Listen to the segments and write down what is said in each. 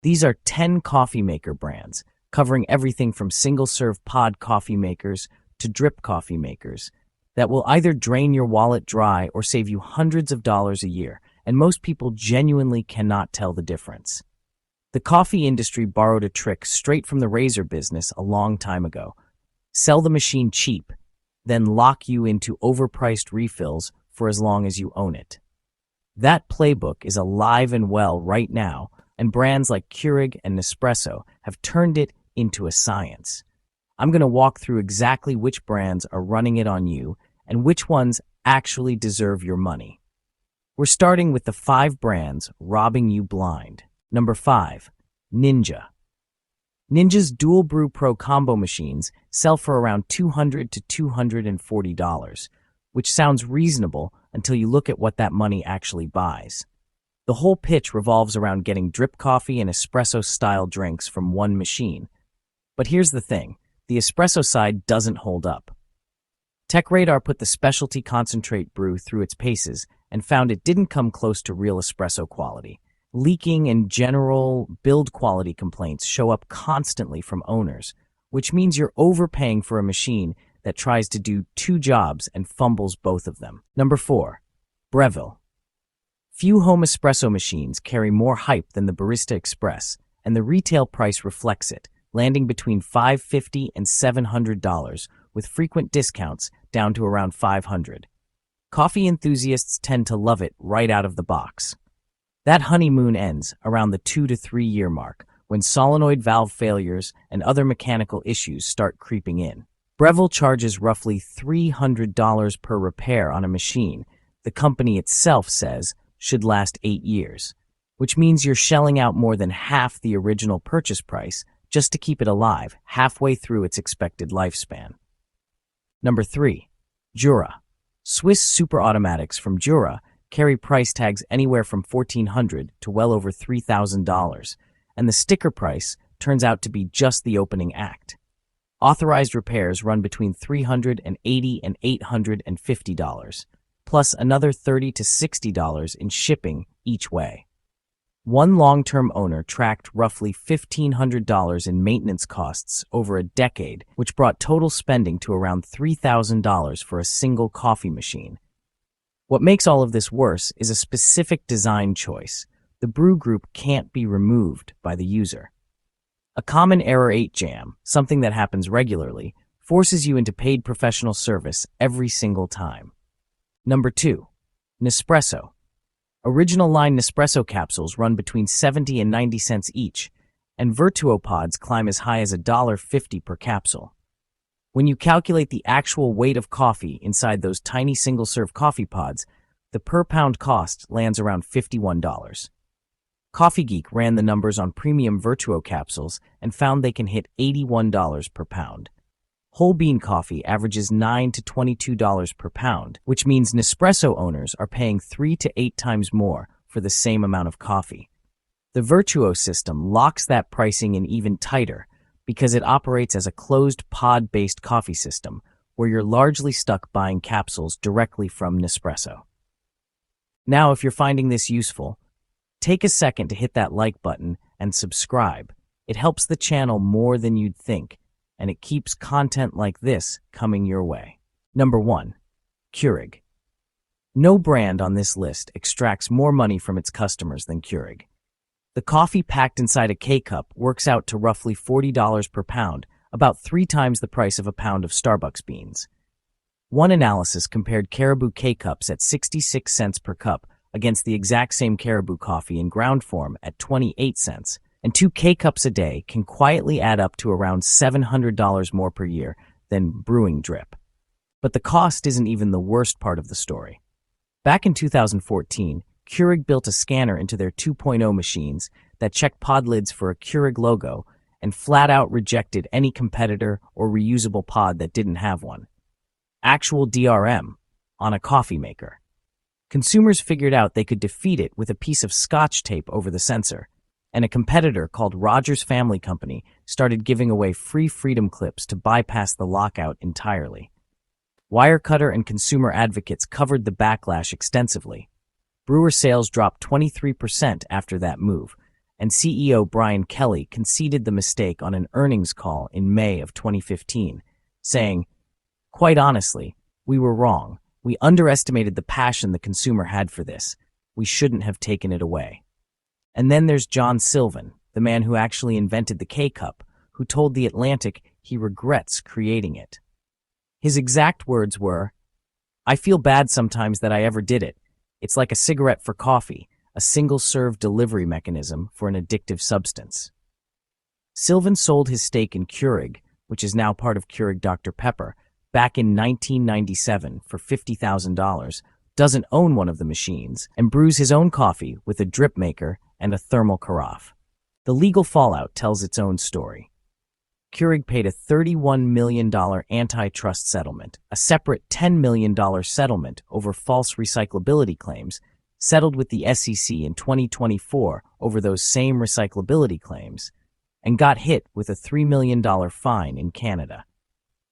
These are 10 coffee maker brands, covering everything from single-serve pod coffee makers to drip coffee makers, that will either drain your wallet dry or save you hundreds of dollars a year, and most people genuinely cannot tell the difference. The coffee industry borrowed a trick straight from the razor business a long time ago. Sell the machine cheap, then lock you into overpriced refills for as long as you own it. That playbook is alive and well right now, and brands like Keurig and Nespresso have turned it into a science. I'm going to walk through exactly which brands are running it on you and which ones actually deserve your money. We're starting with the 5 brands robbing you blind. Number 5, Ninja. Ninja's Dual Brew Pro combo machines sell for around $200 to $240, which sounds reasonable until you look at what that money actually buys. The whole pitch revolves around getting drip coffee and espresso-style drinks from one machine. But here's the thing, the espresso side doesn't hold up. TechRadar put the specialty concentrate brew through its paces and found it didn't come close to real espresso quality. Leaking and general build quality complaints show up constantly from owners, which means you're overpaying for a machine that tries to do 2 jobs and fumbles both of them. Number 4, Breville. Few home espresso machines carry more hype than the Barista Express, and the retail price reflects it, landing between $550 and $700, with frequent discounts down to around $500. Coffee enthusiasts tend to love it right out of the box. That honeymoon ends around the 2 to 3 year mark, when solenoid valve failures and other mechanical issues start creeping in. Breville charges roughly $300 per repair on a machine the company itself says should last 8 years, which means you're shelling out more than half the original purchase price just to keep it alive halfway through its expected lifespan. Number 3, Jura. Swiss super automatics from Jura carry price tags anywhere from $1,400 to well over $3,000, and the sticker price turns out to be just the opening act. Authorized repairs run between $380 and $850, plus another $30 to $60 in shipping each way. One long-term owner tracked roughly $1,500 in maintenance costs over a decade, which brought total spending to around $3,000 for a single coffee machine. What makes all of this worse is a specific design choice. The brew group can't be removed by the user. A common error 8 jam, something that happens regularly, forces you into paid professional service every single time. Number 2, Nespresso. Original line Nespresso capsules run between 70 and 90 cents each, and Virtuo pods climb as high as $1.50 per capsule. When you calculate the actual weight of coffee inside those tiny single-serve coffee pods, the per-pound cost lands around $51. Coffee Geek ran the numbers on premium Virtuo capsules and found they can hit $81 per pound. Whole bean coffee averages $9 to $22 per pound, which means Nespresso owners are paying 3 to 8 times more for the same amount of coffee. The Virtuo system locks that pricing in even tighter because it operates as a closed pod-based coffee system where you're largely stuck buying capsules directly from Nespresso. Now, if you're finding this useful, take a second to hit that like button and subscribe. It helps the channel more than you'd think, and it keeps content like this coming your way. Number 1, Keurig. No brand on this list extracts more money from its customers than Keurig. The coffee packed inside a K-cup works out to roughly $40 per pound, about 3 times the price of a pound of Starbucks beans. One analysis compared Caribou K-cups at 66 cents per cup against the exact same Caribou coffee in ground form at 28 cents, and 2 K-cups a day can quietly add up to around $700 more per year than brewing drip. But the cost isn't even the worst part of the story. Back in 2014, Keurig built a scanner into their 2.0 machines that checked pod lids for a Keurig logo and flat-out rejected any competitor or reusable pod that didn't have one. Actual DRM on a coffee maker. Consumers figured out they could defeat it with a piece of Scotch tape over the sensor, and a competitor called Rogers Family Company started giving away free Freedom Clips to bypass the lockout entirely. Wirecutter and consumer advocates covered the backlash extensively. Brewer sales dropped 23% after that move, and CEO Brian Kelly conceded the mistake on an earnings call in May of 2015, saying, "Quite honestly, we were wrong. We underestimated the passion the consumer had for this. We shouldn't have taken it away." And then there's John Sylvan, the man who actually invented the K-Cup, who told The Atlantic he regrets creating it. His exact words were, "I feel bad sometimes that I ever did it. It's like a cigarette for coffee, a single-serve delivery mechanism for an addictive substance." Sylvan sold his stake in Keurig, which is now part of Keurig Dr. Pepper, back in 1997 for $50,000, doesn't own one of the machines, and brews his own coffee with a drip maker and a thermal carafe. The legal fallout tells its own story. Keurig paid a $31 million antitrust settlement, a separate $10 million settlement over false recyclability claims, settled with the SEC in 2024 over those same recyclability claims, and got hit with a $3 million fine in Canada.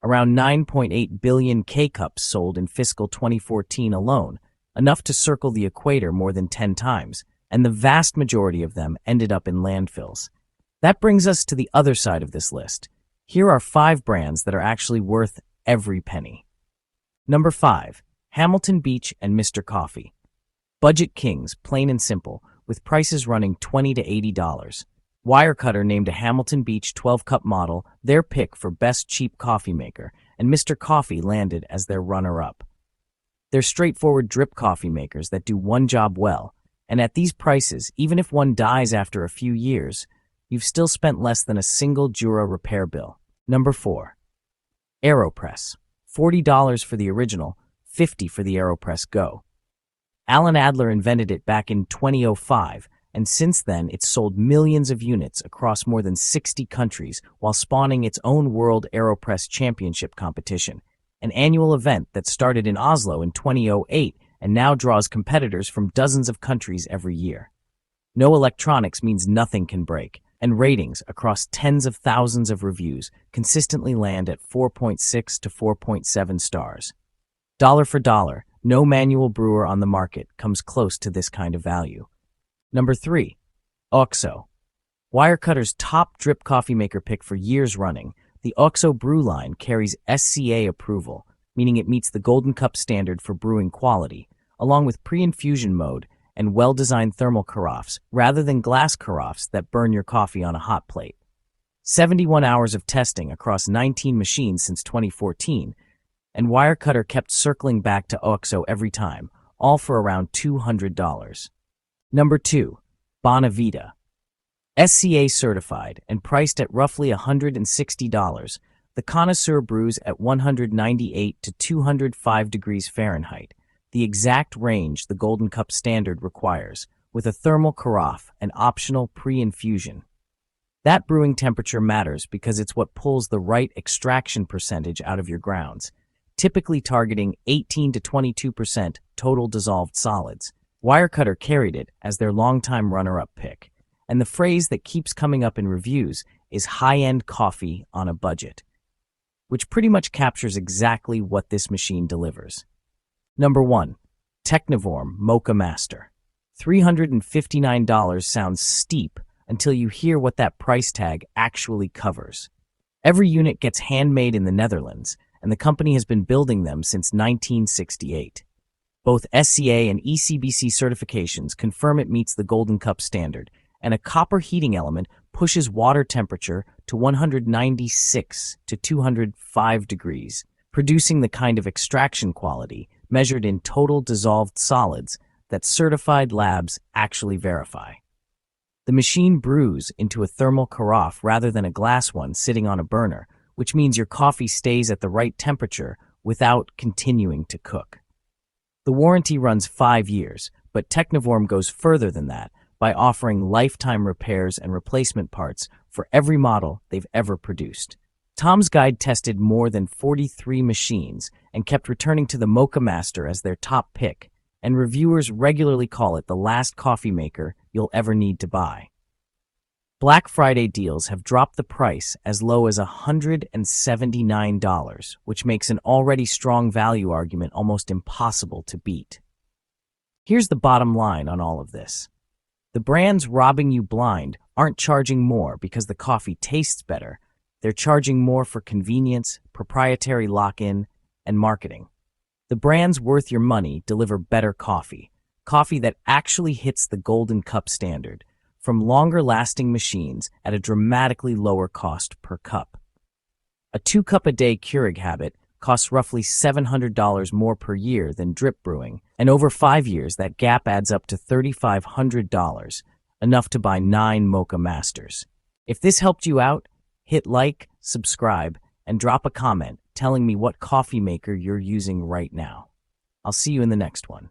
Around 9.8 billion K-Cups sold in fiscal 2014 alone, enough to circle the equator more than 10 times, and the vast majority of them ended up in landfills. That brings us to the other side of this list. Here are 5 brands that are actually worth every penny. Number 5, Hamilton Beach and Mr. Coffee. Budget kings, plain and simple, with prices running $20 to $80. Wirecutter named a Hamilton Beach 12-cup model their pick for best cheap coffee maker, and Mr. Coffee landed as their runner-up. They're straightforward drip coffee makers that do one job well, and at these prices, even if one dies after a few years, you've still spent less than a single Jura repair bill. Number 4, AeroPress. $40 for the original, $50 for the AeroPress Go. Alan Adler invented it back in 2005, and since then it's sold millions of units across more than 60 countries while spawning its own World AeroPress Championship competition, an annual event that started in Oslo in 2008 and now draws competitors from dozens of countries every year. No electronics means nothing can break, and ratings across tens of thousands of reviews consistently land at 4.6 to 4.7 stars. Dollar for dollar, no manual brewer on the market comes close to this kind of value. Number 3, OXO. Wirecutter's top drip coffee maker pick for years running, the OXO Brew line carries SCA approval, meaning it meets the Golden Cup standard for brewing quality, along with pre-infusion mode and well-designed thermal carafes rather than glass carafes that burn your coffee on a hot plate. 71 hours of testing across 19 machines since 2014, and Wirecutter kept circling back to OXO every time, all for around $200. Number 2, Bonavita. SCA certified and priced at roughly $160, the Connoisseur brews at 198 to 205 degrees Fahrenheit, the exact range the Golden Cup standard requires, with a thermal carafe and optional pre-infusion. That brewing temperature matters because it's what pulls the right extraction percentage out of your grounds, typically targeting 18 to 22% total dissolved solids. Wirecutter carried it as their longtime runner-up pick, and the phrase that keeps coming up in reviews is high-end coffee on a budget, which pretty much captures exactly what this machine delivers. Number 1, Technivorm Moccamaster. $359 sounds steep until you hear what that price tag actually covers. Every unit gets handmade in the Netherlands, and the company has been building them since 1968. Both SCA and ECBC certifications confirm it meets the Golden Cup standard, and a copper heating element pushes water temperature to 196 to 205 degrees, producing the kind of extraction quality measured in total dissolved solids that certified labs actually verify. The machine brews into a thermal carafe rather than a glass one sitting on a burner, which means your coffee stays at the right temperature without continuing to cook. The warranty runs 5 years, but Technivorm goes further than that by offering lifetime repairs and replacement parts for every model they've ever produced. Tom's Guide tested more than 43 machines and kept returning to the Moccamaster as their top pick, and reviewers regularly call it the last coffee maker you'll ever need to buy. Black Friday deals have dropped the price as low as $179, which makes an already strong value argument almost impossible to beat. Here's the bottom line on all of this. The brands robbing you blind aren't charging more because the coffee tastes better. They're charging more for convenience, proprietary lock-in, and marketing. The brands worth your money deliver better coffee, coffee that actually hits the golden cup standard, from longer-lasting machines at a dramatically lower cost per cup. A 2-cup-a-day Keurig habit costs roughly $700 more per year than drip brewing, and over 5 years that gap adds up to $3,500, enough to buy 9 Moccamasters. If this helped you out, hit like, subscribe, and drop a comment telling me what coffee maker you're using right now. I'll see you in the next one.